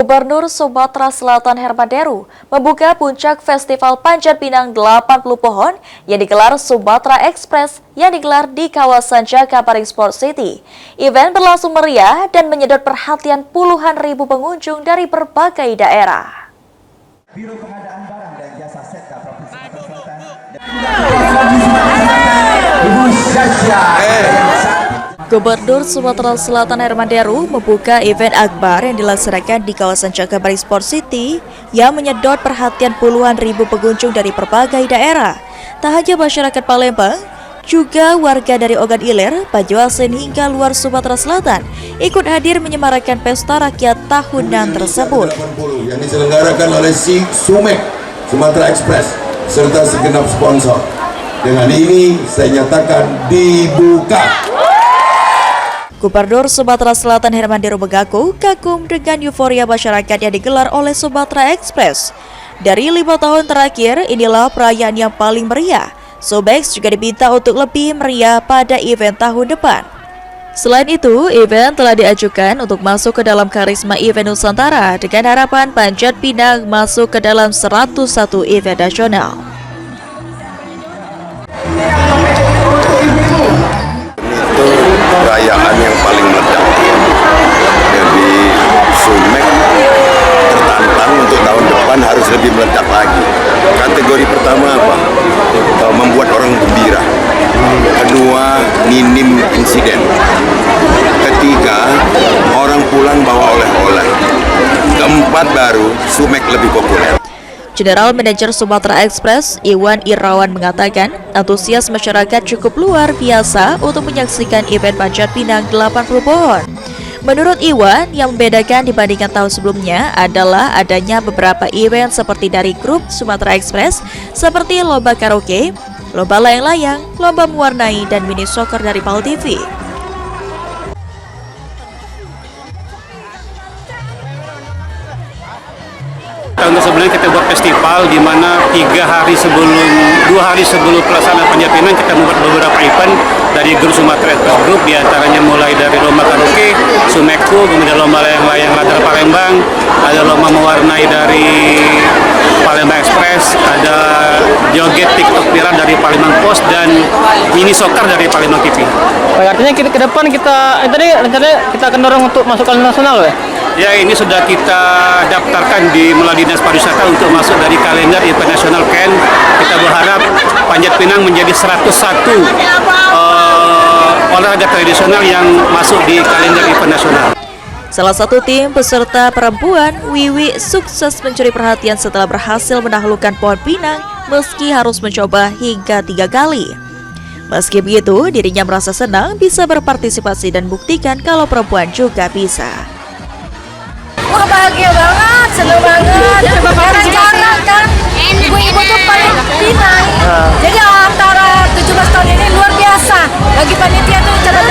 Gubernur Sumatera Selatan Herman Deru membuka puncak Festival Panjat Pinang 80 Pohon yang digelar Sumatera Express yang digelar di kawasan Jakabaring Sport City. Event berlangsung meriah dan menyedot perhatian puluhan ribu pengunjung dari berbagai daerah. Biro Pengadaan Barang dan Jasa Sekta Provinsi Sumatera Selatan. Gubernur Sumatera Selatan Herman Deru membuka event akbar yang dilaksanakan di kawasan Jakabaring Sport City yang menyedot perhatian puluhan ribu pengunjung dari berbagai daerah. Tak hanya masyarakat Palembang, juga warga dari Ogan Ilir, Banjarmasin hingga luar Sumatera Selatan ikut hadir menyemarakan pesta rakyat tahunan tersebut. Yang diselenggarakan oleh Sumek Sumatera Express serta segenap sponsor. Dengan ini saya nyatakan dibuka. Gubernur Sumatera Selatan Herman Deru mengaku kagum dengan euforia masyarakat yang digelar oleh Sumatera Express. Dari 5 tahun terakhir, inilah perayaan yang paling meriah. Sumex juga diminta untuk lebih meriah pada event tahun depan. Selain itu, event telah diajukan untuk masuk ke dalam karisma event Nusantara dengan harapan Panjat Pinang masuk ke dalam 101 event nasional. Perayaan yang paling meledak, jadi Sumek tertantang untuk tahun depan harus lebih meledak lagi. Kategori pertama apa? Membuat orang gembira. Kedua, minim insiden. Ketiga, orang pulang bawa oleh-oleh. Keempat, baru Sumek lebih populer. General Manager Sumatera Express, Iwan Irawan mengatakan, antusias masyarakat cukup luar biasa untuk menyaksikan event Panjat Pinang 80 Pohon. Menurut Iwan, yang membedakan dibandingkan tahun sebelumnya adalah adanya beberapa event seperti dari grup Sumatera Express, seperti lomba karaoke, lomba layang-layang, lomba mewarnai, dan mini soccer dari PAL TV. Untuk sebelumnya kita buat festival di mana 2 hari sebelum pelaksanaan Panjat Pinang kita membuat beberapa event dari grup Sumatera Express Group, diantaranya mulai dari lomba karaoke, Sumekku, kemudian lomba layang-layang latar Palembang, ada lomba mewarnai dari Palembang Express, ada joget TikTok viral dari Palembang Post, dan mini soccer dari Palembang TV. Artinya kita ke depan rencananya kita akan dorong untuk masuk ke nasional, ya? Ya, ini sudah kita daftarkan di melalui Dinas Pariwisata untuk masuk dari kalender event nasional KEN. Kita berharap Panjat Pinang menjadi 101 olahraga tradisional yang masuk di kalender event nasional. Salah satu tim peserta perempuan, Wiwi, sukses mencuri perhatian setelah berhasil menaklukkan pohon pinang meski harus mencoba hingga 3 kali. Meski begitu, dirinya merasa senang bisa berpartisipasi dan buktikan kalau perempuan juga bisa. Wah, bahagia banget, senang banget. Karena jarang kan ibu-ibu tuh paling pinang. Jadi antara 17 tahun ini luar biasa. Bagi panitia tuh cara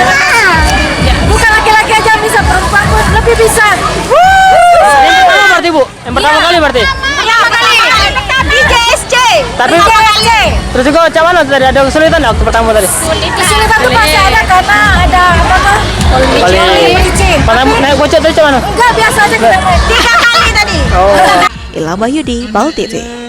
bukan laki-laki aja bisa, perempuan pun lebih bisa. Yang pertama berarti, Bu? Yang pertama kali berarti? Pertama kali di JSC. Tapi terus juga macam mana tadi, ada kesulitan waktu pertama tadi? Kesulitan tuh pasti ada karena ada apa tuh? Licin. Pada naik bocor tadi macam mana? Enggak, biasa aja kita naik. 3 kali tadi. Ilham Wahyudi, PAL TV.